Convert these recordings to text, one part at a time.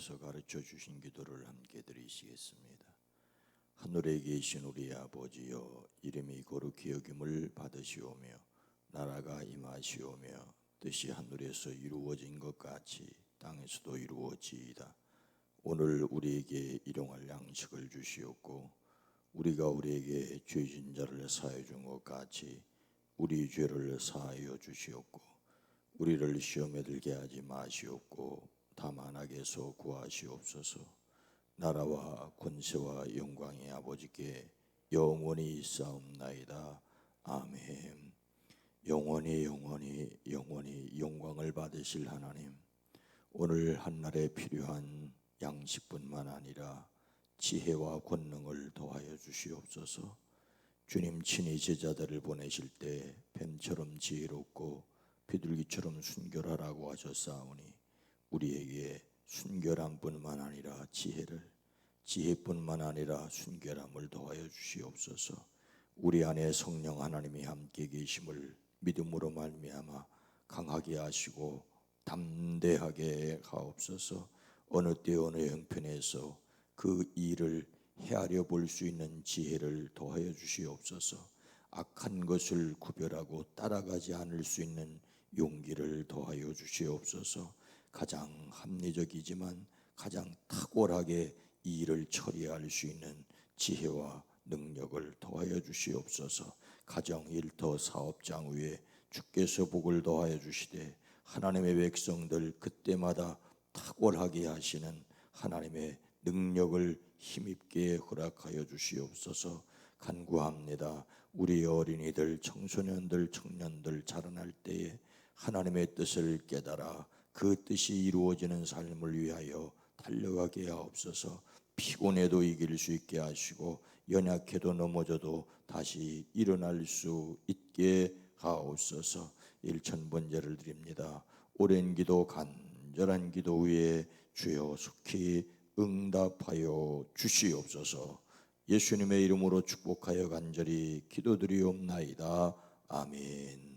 하나님께서 가르쳐 주신 기도를 함께 드리시겠습니다. 하늘에 계신 우리 아버지여, 이름이 거룩히 여김을 받으시오며 나라가 임하시오며 뜻이 하늘에서 이루어진 것 같이 땅에서도 이루어지이다. 오늘 우리에게 일용할 양식을 주시옵고 우리가 우리에게 죄진 자를 사하여 준 것 같이 우리 죄를 사하여 주시옵고 우리를 시험에 들게 하지 마시옵고 다만 악에서 구하시옵소서. 나라와 권세와 영광이 아버지께 영원히 있사옵나이다. 아멘. 영원히 영광을 받으실 하나님, 오늘 한날에 필요한 양식뿐만 아니라 지혜와 권능을 더하여 주시옵소서. 주님 친히 제자들을 보내실 때 뱀처럼 지혜롭고 비둘기처럼 순결하라고 하셨사오니 우리에게 순결함뿐만 아니라 지혜뿐만 아니라 순결함을 더하여 주시옵소서. 우리 안에 성령 하나님이 함께 계심을 믿음으로 말미암아 강하게 하시고 담대하게 하옵소서. 어느 때 어느 형편에서 그 일을 헤아려 볼 수 있는 지혜를 더하여 주시옵소서. 악한 것을 구별하고 따라가지 않을 수 있는 용기를 더하여 주시옵소서. 가장 합리적이지만 가장 탁월하게 이 일을 처리할 수 있는 지혜와 능력을 더하여 주시옵소서. 가정, 일터, 사업장 위에 주께서 복을 더하여 주시되 하나님의 백성들 그때마다 탁월하게 하시는 하나님의 능력을 힘입게 허락하여 주시옵소서. 간구합니다. 우리 어린이들, 청소년들, 청년들 자라날 때에 하나님의 뜻을 깨달아 그 뜻이 이루어지는 삶을 위하여 달려가게 하옵소서. 피곤해도 이길 수 있게 하시고 연약해도 넘어져도 다시 일어날 수 있게 하옵소서. 일천번제를 드립니다. 오랜 기도, 간절한 기도 위에 주여 속히 응답하여 주시옵소서. 예수님의 이름으로 축복하여 간절히 기도드리옵나이다. 아멘.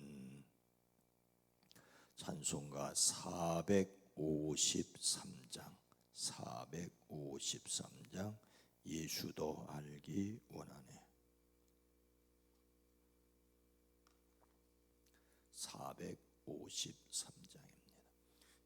찬송가 453장 예수도 알기 원하네. 453장입니다.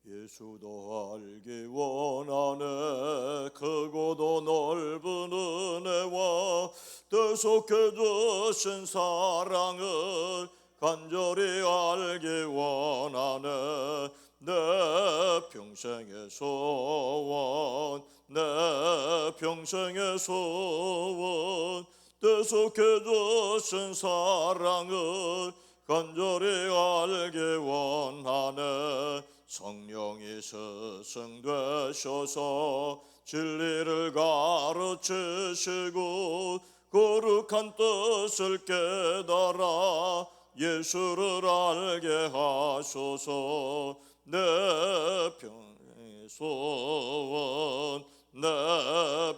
예수도 알기 원하네. 크고도 넓은 은혜와 뜻속해 주신 사랑을 간절히 알기 원하네. 내 평생의 소원, 내 평생의 소원, 뜻속해 주신 사랑을 간절히 알기 원하네. 성령이 스승되셔서 진리를 가르치시고 거룩한 뜻을 깨달아 예수를 알게 하소서. 내 평생의 소원, 내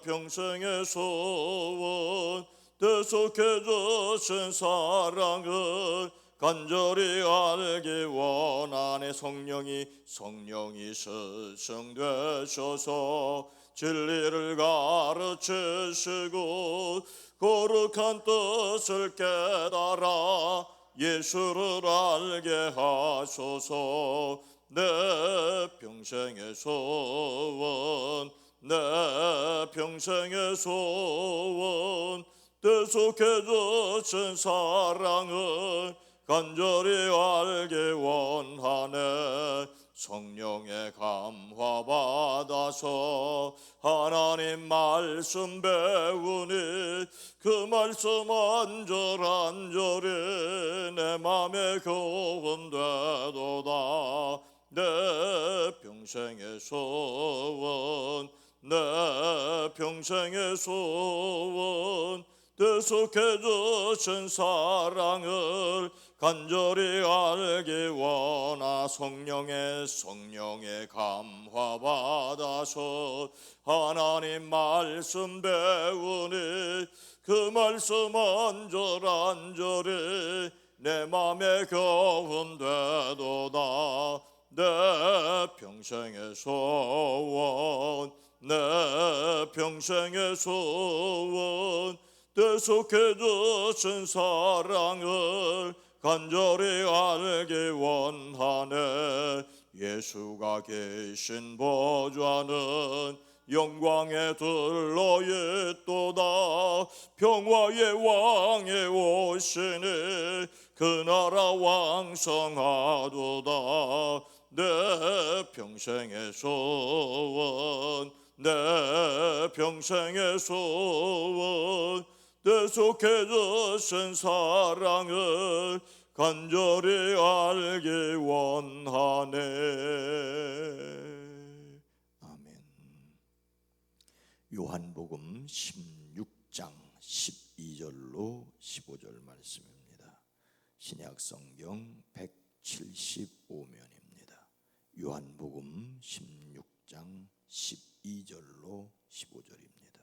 평생의 소원, 뜻속해 주신 사랑을 간절히 알기 원하네. 성령이 스승되셔서 진리를 가르치시고 거룩한 뜻을 깨달아 예수를 알게 하소서. 내 평생의 소원, 내 평생의 소원, 뜻속해 주신 사랑을 간절히 알기 원하네. 성령의 감화 받아서 하나님 말씀 배우니 그 말씀 안절안절이 내 맘에 교훈되도다. 내 평생의 소원, 내 평생의 소원, 뜻속해 주신 사랑을 간절히 알기 원하. 성령의 감화 받아서 하나님 말씀 배우니 그 말씀 안절안절이 내 맘에 교훈되도다. 내 내 평생의 소원 내 평생의 소원 계속해주신 사랑을 간절히 알기 원하네. 예수가 계신 보좌는 영광의 들러 있도다. 평화의 왕이 오시니 그 나라 왕성하도다. 내 평생의 소원 내 평생의 소원 계속해주신 사랑을 간절히 알기 원하네. 아멘. 요한복음 16장 12절로 15절 말씀입니다. 신약성경 175면입니다. 요한복음 16장 12절로 15절입니다.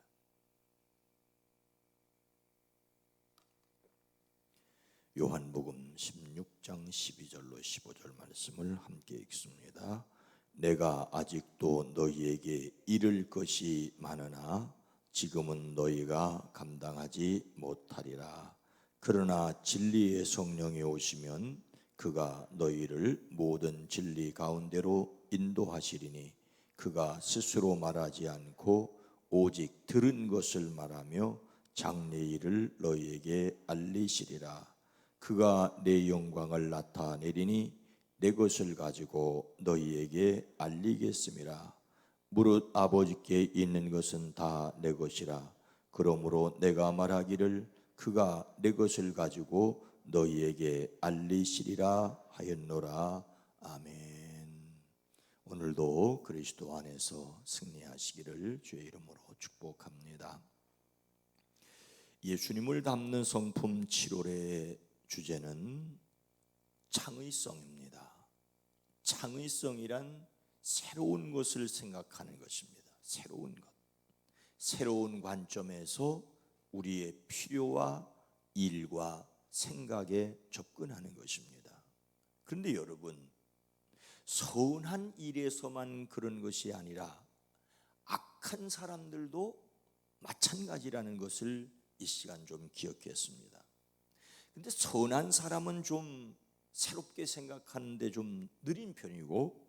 요한복음 16장 12절로 15절 말씀을 함께 읽습니다. 내가 아직도 너희에게 이를 것이 많으나 지금은 너희가 감당하지 못하리라. 그러나 진리의 성령이 오시면 그가 너희를 모든 진리 가운데로 인도하시리니 그가 스스로 말하지 않고 오직 들은 것을 말하며 장래 일을 너희에게 알리시리라. 그가 내 영광을 나타내리니 내 것을 가지고 너희에게 알리겠음이라. 무릇 아버지께 있는 것은 다 내 것이라. 그러므로 내가 말하기를 그가 내 것을 가지고 너희에게 알리시리라 하였노라. 아멘. 오늘도 그리스도 안에서 승리하시기를 주의 이름으로 축복합니다. 예수님을 담는 성품 7월의 주제는 창의성입니다. 창의성이란 새로운 것을 생각하는 것입니다. 새로운 것, 새로운 관점에서 우리의 필요와 일과 생각에 접근하는 것입니다. 그런데 여러분, 선한 일에서만 그런 것이 아니라 악한 사람들도 마찬가지라는 것을 이 시간 좀 기억했습니다. 근데 선한 사람은 좀 새롭게 생각하는데 좀 느린 편이고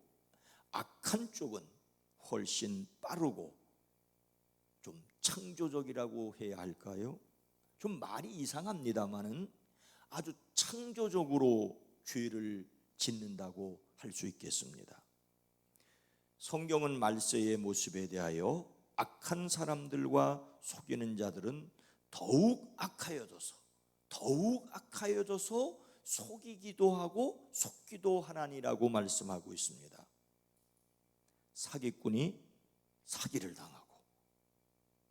악한 쪽은 훨씬 빠르고 좀 창조적이라고 해야 할까요? 좀 말이 이상합니다만은 아주 창조적으로 죄를 짓는다고 할 수 있겠습니다. 성경은 말세의 모습에 대하여 악한 사람들과 속이는 자들은 더욱 악하여져서 속이기도 하고 속기도 하나니라고 말씀하고 있습니다. 사기꾼이 사기를 당하고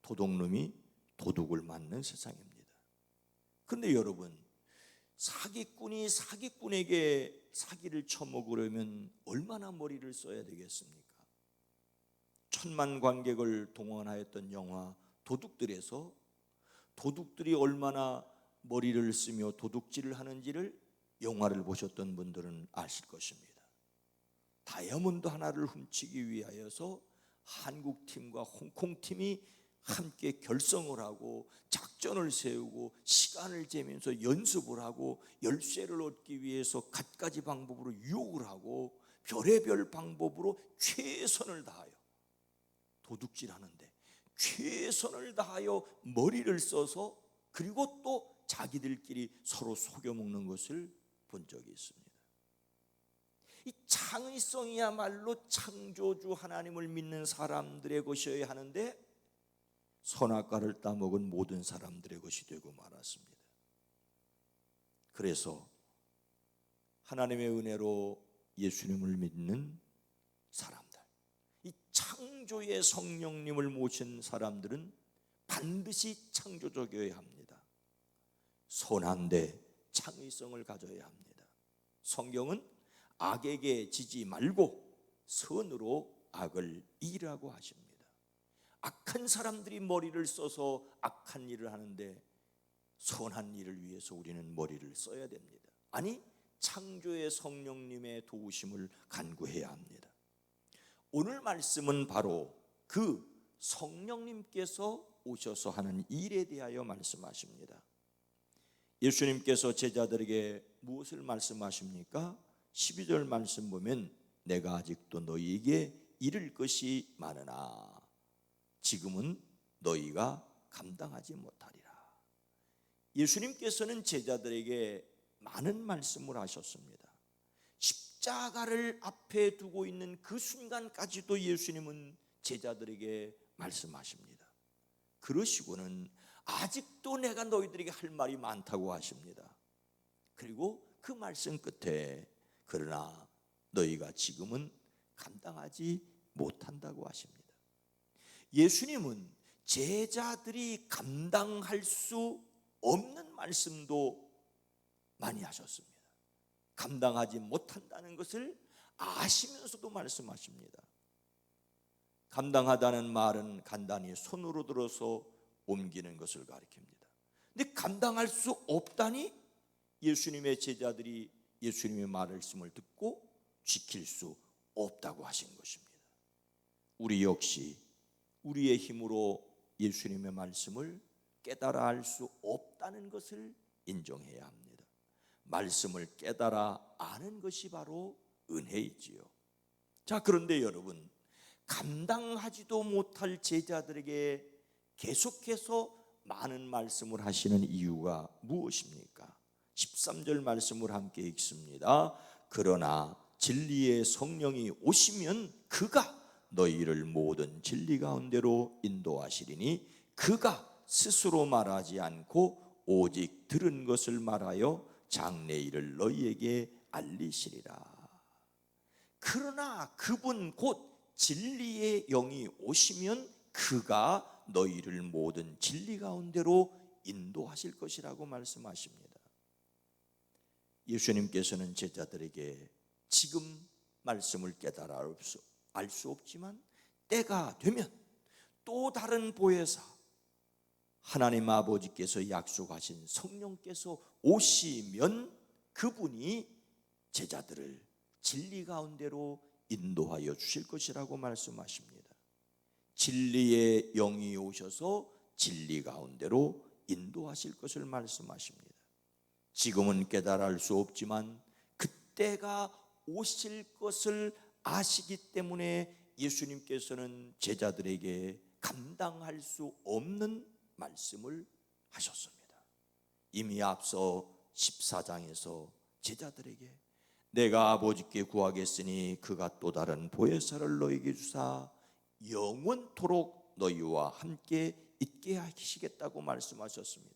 도둑놈이 도둑을 맞는 세상입니다. 그런데 여러분, 사기꾼이 사기꾼에게 사기를 쳐먹으려면 얼마나 머리를 써야 되겠습니까? 천만 관객을 동원하였던 영화 도둑들에서 도둑들이 얼마나 머리를 쓰며 도둑질을 하는지를 영화를 보셨던 분들은 아실 것입니다. 다이아몬드 하나를 훔치기 위하여서 한국팀과 홍콩팀이 함께 결성을 하고 작전을 세우고 시간을 재면서 연습을 하고 열쇠를 얻기 위해서 갖가지 방법으로 유혹을 하고 별의별 방법으로 최선을 다하여 도둑질하는데 최선을 다하여 머리를 써서 그리고 또 자기들끼리 서로 속여먹는 것을 본 적이 있습니다. 이 창의성이야말로 창조주 하나님을 믿는 사람들의 것이어야 하는데 선악과를 따먹은 모든 사람들의 것이 되고 말았습니다. 그래서 하나님의 은혜로 예수님을 믿는 사람들, 이 창조의 성령님을 모신 사람들은 반드시 창조적이어야 합니다. 선한데 창의성을 가져야 합니다. 성경은 악에게 지지 말고 선으로 악을 이기라고 하십니다. 악한 사람들이 머리를 써서 악한 일을 하는데 선한 일을 위해서 우리는 머리를 써야 됩니다. 아니, 창조의 성령님의 도우심을 간구해야 합니다. 오늘 말씀은 바로 그 성령님께서 오셔서 하는 일에 대하여 말씀하십니다. 예수님께서 제자들에게 무엇을 말씀하십니까? 12절 말씀 보면 내가 아직도 너희에게 이를 것이 많으나 지금은 너희가 감당하지 못하리라. 예수님께서는 제자들에게 많은 말씀을 하셨습니다. 십자가를 앞에 두고 있는 그 순간까지도 예수님은 제자들에게 말씀하십니다. 그러시고는 아직도 내가 너희들에게 할 말이 많다고 하십니다. 그리고 그 말씀 끝에 그러나 너희가 지금은 감당하지 못한다고 하십니다. 예수님은 제자들이 감당할 수 없는 말씀도 많이 하셨습니다. 감당하지 못한다는 것을 아시면서도 말씀하십니다. 감당하다는 말은 간단히 손으로 들어서 옮기는 것을 가리킵니다. 근데 감당할 수 없다니 예수님의 제자들이 예수님의 말씀을 듣고 지킬 수 없다고 하신 것입니다. 우리 역시 우리의 힘으로 예수님의 말씀을 깨달아 알 수 없다는 것을 인정해야 합니다. 말씀을 깨달아 아는 것이 바로 은혜이지요. 자, 그런데 여러분, 감당하지도 못할 제자들에게 계속해서 많은 말씀을 하시는 이유가 무엇입니까? 13절 말씀을 함께 읽습니다. 그러나 진리의 성령이 오시면 그가 너희를 모든 진리 가운데로 인도하시리니 그가 스스로 말하지 않고 오직 들은 것을 말하여 장래 일을 너희에게 알리시리라. 그러나 그분 곧 진리의 영이 오시면 그가 너희를 모든 진리 가운데로 인도하실 것이라고 말씀하십니다. 예수님께서는 제자들에게 지금 말씀을 깨달아 알 수 없지만 때가 되면 또 다른 보혜사 하나님 아버지께서 약속하신 성령께서 오시면 그분이 제자들을 진리 가운데로 인도하여 주실 것이라고 말씀하십니다. 진리의 영이 오셔서 진리 가운데로 인도하실 것을 말씀하십니다. 지금은 깨달아 알 수 없지만 그때가 오실 것을 아시기 때문에 예수님께서는 제자들에게 감당할 수 없는 말씀을 하셨습니다. 이미 앞서 14장에서 제자들에게 내가 아버지께 구하겠으니 그가 또 다른 보혜사를 너희에게 주사 영원토록 너희와 함께 있게 하시겠다고 말씀하셨습니다.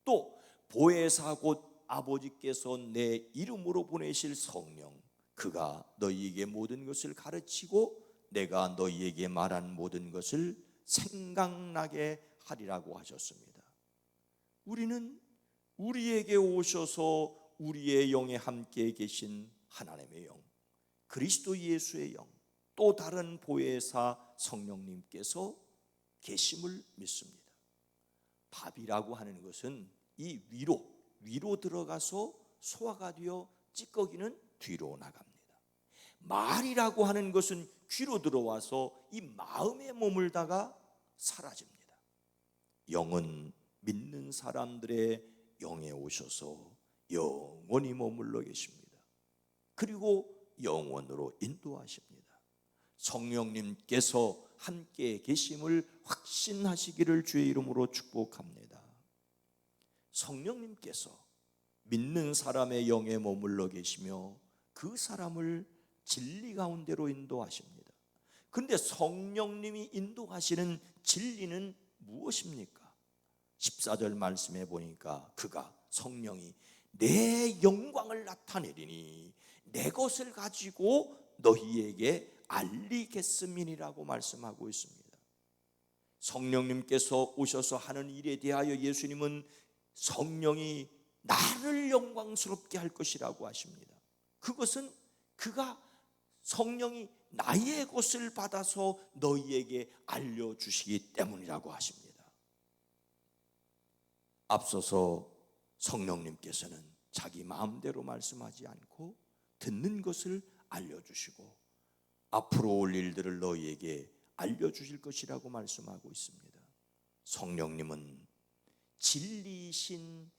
또 보혜사 곧 아버지께서 내 이름으로 보내실 성령 그가 너희에게 모든 것을 가르치고 내가 너희에게 말한 모든 것을 생각나게 하리라고 하셨습니다. 우리는 우리에게 오셔서 우리의 영에 함께 계신 하나님의 영, 그리스도 예수의 영, 또 다른 보혜사 성령님께서 계심을 믿습니다. 밥이라고 하는 것은 이 위로 들어가서 소화가 되어 찌꺼기는 뒤로 나갑니다. 말이라고 하는 것은 귀로 들어와서 이 마음에 머물다가 사라집니다. 영은 믿는 사람들의 영에 오셔서 영원히 머물러 계십니다. 그리고 영원으로 인도하십니다. 성령님께서 함께 계심을 확신하시기를 주의 이름으로 축복합니다. 성령님께서 믿는 사람의 영에 머물러 계시며 그 사람을 진리 가운데로 인도하십니다. 그런데 성령님이 인도하시는 진리는 무엇입니까? 14절 말씀해 보니까 그가 성령이 내 영광을 나타내리니 내 것을 가지고 너희에게 알리겠음이니라고 말씀하고 있습니다. 성령님께서 오셔서 하는 일에 대하여 예수님은 성령이 나를 영광스럽게 할 것이라고 하십니다. 그것은 그가 성령이 나의 것을 받아서 너희에게 알려주시기 때문이라고 하십니다. 앞서서 성령님께서는 자기 마음대로 말씀하지 않고 듣는 것을 알려주시고 앞으로 올 일들을 너희에게 알려주실 것이라고 말씀하고 있습니다. 성령님은 진리이신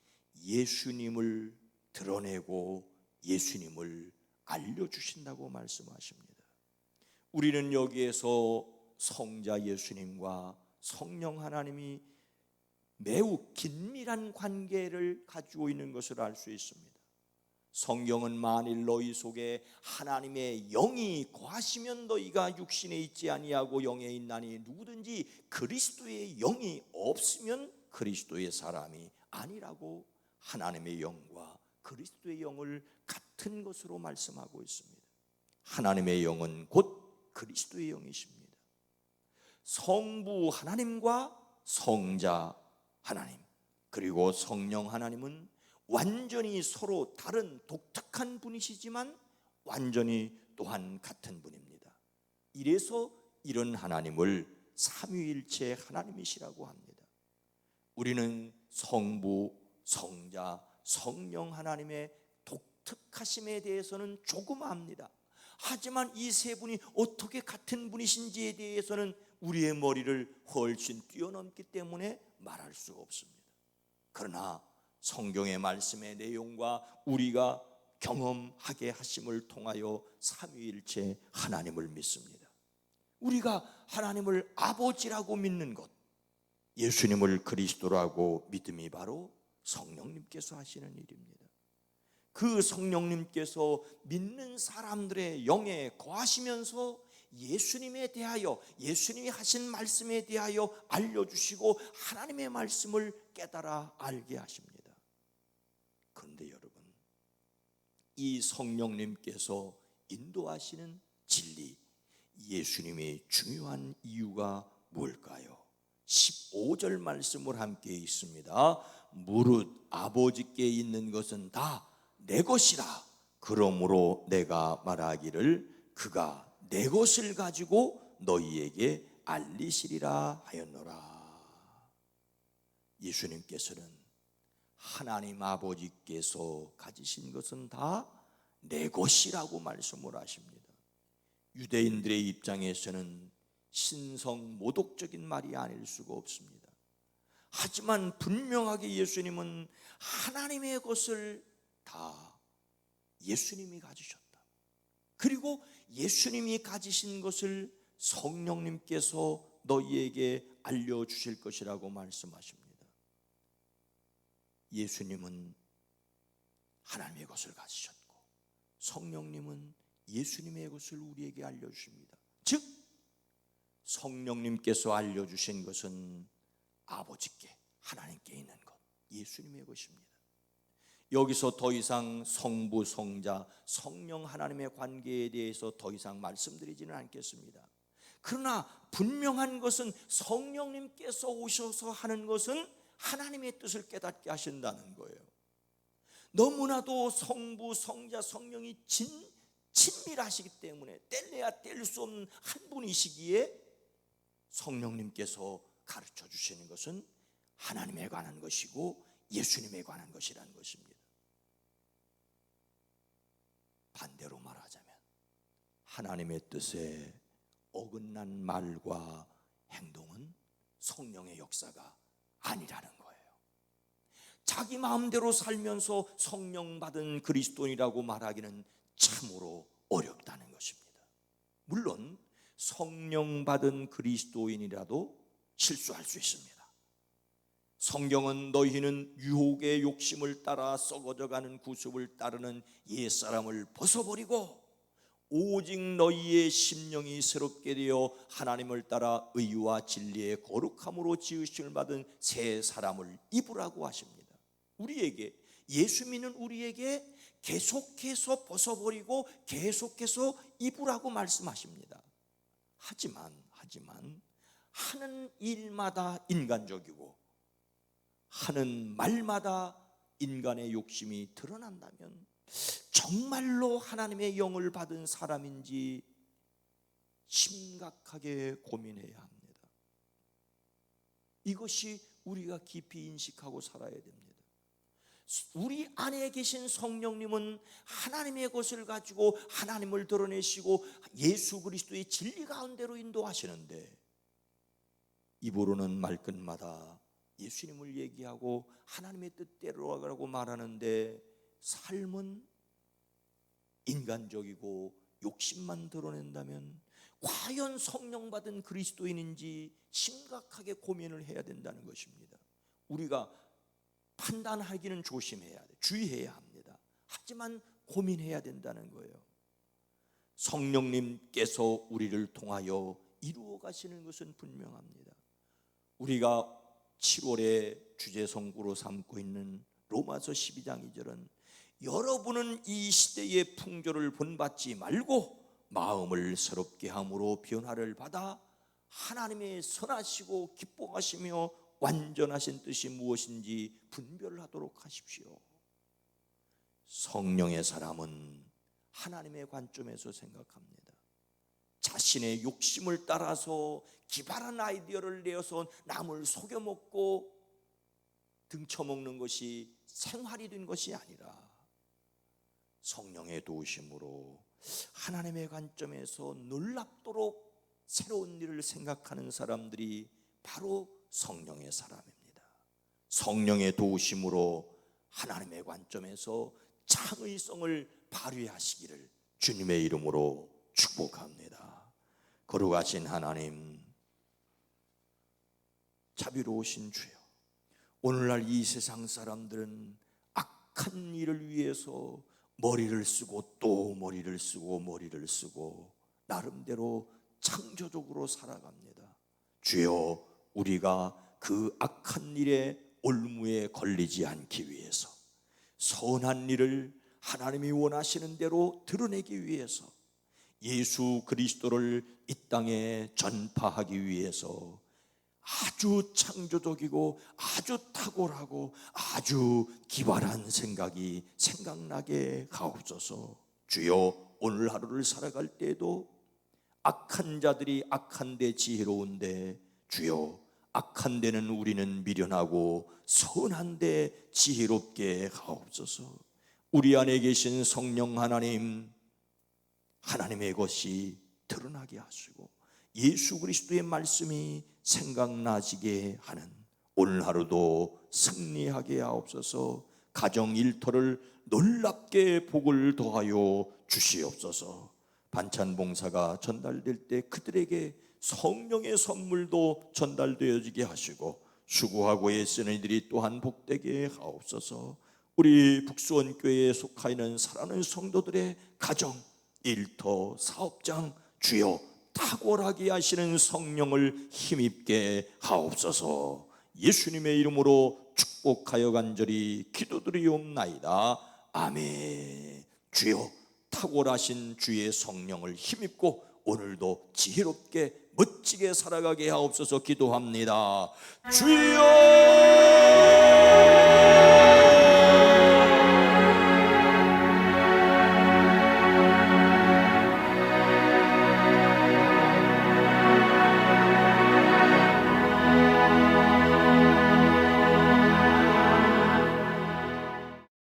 예수님을 드러내고 예수님을 알려주신다고 말씀하십니다. 우리는 여기에서 성자 예수님과 성령 하나님이 매우 긴밀한 관계를 가지고 있는 것을 알 수 있습니다. 성경은 만일 너희 속에 하나님의 영이 거하시면 너희가 육신에 있지 아니하고 영에 있나니 누구든지 그리스도의 영이 없으면 그리스도의 사람이 아니라고 하나님의 영과 그리스도의 영을 같은 것으로 말씀하고 있습니다. 하나님의 영은 곧 그리스도의 영이십니다. 성부 하나님과 성자 하나님 그리고 성령 하나님은 완전히 서로 다른 독특한 분이시지만 완전히 또한 같은 분입니다. 이래서 이런 하나님을 삼위일체 하나님이시라고 합니다. 우리는 성부, 성자, 성령 하나님의 독특하심에 대해서는 조금 압니다. 하지만 이 세 분이 어떻게 같은 분이신지에 대해서는 우리의 머리를 훨씬 뛰어넘기 때문에 말할 수가 없습니다. 그러나 성경의 말씀의 내용과 우리가 경험하게 하심을 통하여 삼위일체 하나님을 믿습니다. 우리가 하나님을 아버지라고 믿는 것, 예수님을 그리스도라고 믿음이 바로 성령님께서 하시는 일입니다. 그 성령님께서 믿는 사람들의 영에 거하시면서 예수님에 대하여, 예수님이 하신 말씀에 대하여 알려주시고 하나님의 말씀을 깨달아 알게 하십니다. 그런데 여러분, 이 성령님께서 인도하시는 진리, 예수님의 중요한 이유가 뭘까요? 15절 말씀을 함께 읽습니다. 무릇 아버지께 있는 것은 다 내 것이라. 그러므로 내가 말하기를 그가 내 것을 가지고 너희에게 알리시리라 하였노라. 예수님께서는 하나님 아버지께서 가지신 것은 다 내 것이라고 말씀을 하십니다. 유대인들의 입장에서는 신성 모독적인 말이 아닐 수가 없습니다. 하지만 분명하게 예수님은 하나님의 것을 다 예수님이 가지셨다. 그리고 예수님이 가지신 것을 성령님께서 너희에게 알려주실 것이라고 말씀하십니다. 예수님은 하나님의 것을 가지셨고 성령님은 예수님의 것을 우리에게 알려주십니다. 즉 성령님께서 알려주신 것은 아버지께, 하나님께 있는 것, 예수님의 것입니다. 여기서 더 이상 성부, 성자, 성령 하나님의 관계에 대해서 더 이상 말씀드리지는 않겠습니다. 그러나 분명한 것은 성령님께서 오셔서 하는 것은 하나님의 뜻을 깨닫게 하신다는 거예요. 너무나도 성부, 성자, 성령이 친밀하시기 때문에 뗄래야 뗄 수 없는 한 분이시기에 성령님께서 가르쳐 주시는 것은 하나님에 관한 것이고 예수님에 관한 것이라는 것입니다. 반대로 말하자면 하나님의 뜻에 어긋난 말과 행동은 성령의 역사가 아니라는 거예요. 자기 마음대로 살면서 성령 받은 그리스도인이라고 말하기는 참으로 어렵다는 것입니다. 물론 성령 받은 그리스도인이라도 실수할 수 있습니다. 성경은 너희는 유혹의 욕심을 따라 썩어져가는 구습을 따르는 옛사람을 벗어버리고 오직 너희의 심령이 새롭게 되어 하나님을 따라 의와 진리의 거룩함으로 지으심을 받은 새 사람을 입으라고 하십니다. 우리에게, 예수 믿는 우리에게 계속해서 벗어버리고 계속해서 입으라고 말씀하십니다. 하지만 하는 일마다 인간적이고 하는 말마다 인간의 욕심이 드러난다면 정말로 하나님의 영을 받은 사람인지 심각하게 고민해야 합니다. 이것이 우리가 깊이 인식하고 살아야 됩니다. 우리 안에 계신 성령님은 하나님의 것을 가지고 하나님을 드러내시고 예수 그리스도의 진리 가운데로 인도하시는데, 입으로는 말끝마다 예수님을 얘기하고 하나님의 뜻대로라고 말하는데 삶은 인간적이고 욕심만 드러낸다면 과연 성령 받은 그리스도인인지 심각하게 고민을 해야 된다는 것입니다. 우리가 판단하기는 조심해야 돼, 주의해야 합니다. 하지만 고민해야 된다는 거예요. 성령님께서 우리를 통하여 이루어 가시는 것은 분명합니다. 우리가 7월에 주제 성구로 삼고 있는 로마서 12장 2절은 여러분은 이 시대의 풍조를 본받지 말고 마음을 새롭게 함으로 변화를 받아 하나님의 선하시고 기뻐하시며 완전하신 뜻이 무엇인지 분별하도록 하십시오. 성령의 사람은 하나님의 관점에서 생각합니다. 자신의 욕심을 따라서 기발한 아이디어를 내어서 남을 속여먹고 등쳐먹는 것이 생활이 된 것이 아니라 성령의 도우심으로 하나님의 관점에서 놀랍도록 새로운 일을 생각하는 사람들이 바로 성령의 사람입니다. 성령의 도우심으로 하나님의 관점에서 창의성을 발휘하시기를 주님의 이름으로 축복합니다. 거룩하신 하나님, 자비로우신 주여, 오늘날 이 세상 사람들은 악한 일을 위해서 머리를 쓰고 또 머리를 쓰고 머리를 쓰고 나름대로 창조적으로 살아갑니다. 주여, 우리가 그 악한 일의 올무에 걸리지 않기 위해서, 선한 일을 하나님이 원하시는 대로 드러내기 위해서, 예수 그리스도를 이 땅에 전파하기 위해서 아주 창조적이고 아주 탁월하고 아주 기발한 생각이 생각나게 하옵소서. 주여, 오늘 하루를 살아갈 때에도 악한 자들이 악한 데 지혜로운데 주여, 악한 데는 우리는 미련하고 선한 데 지혜롭게 하옵소서. 우리 안에 계신 성령 하나님, 하나님의 것이 드러나게 하시고 예수 그리스도의 말씀이 생각나시게 하는 오늘 하루도 승리하게 하옵소서. 가정 일터를 놀랍게 복을 더하여 주시옵소서. 반찬 봉사가 전달될 때 그들에게 성령의 선물도 전달되어지게 하시고 수고하고 애쓰는 이들이 또한 복되게 하옵소서. 우리 북수원교회에 속하 있는 사랑하는 성도들의 가정, 일터, 사업장, 주여 탁월하게 하시는 성령을 힘입게 하옵소서. 예수님의 이름으로 축복하여 간절히 기도드리옵나이다. 아멘. 주여, 탁월하신 주의 성령을 힘입고 오늘도 지혜롭게 멋지게 살아가게 하옵소서. 기도합니다. 주여.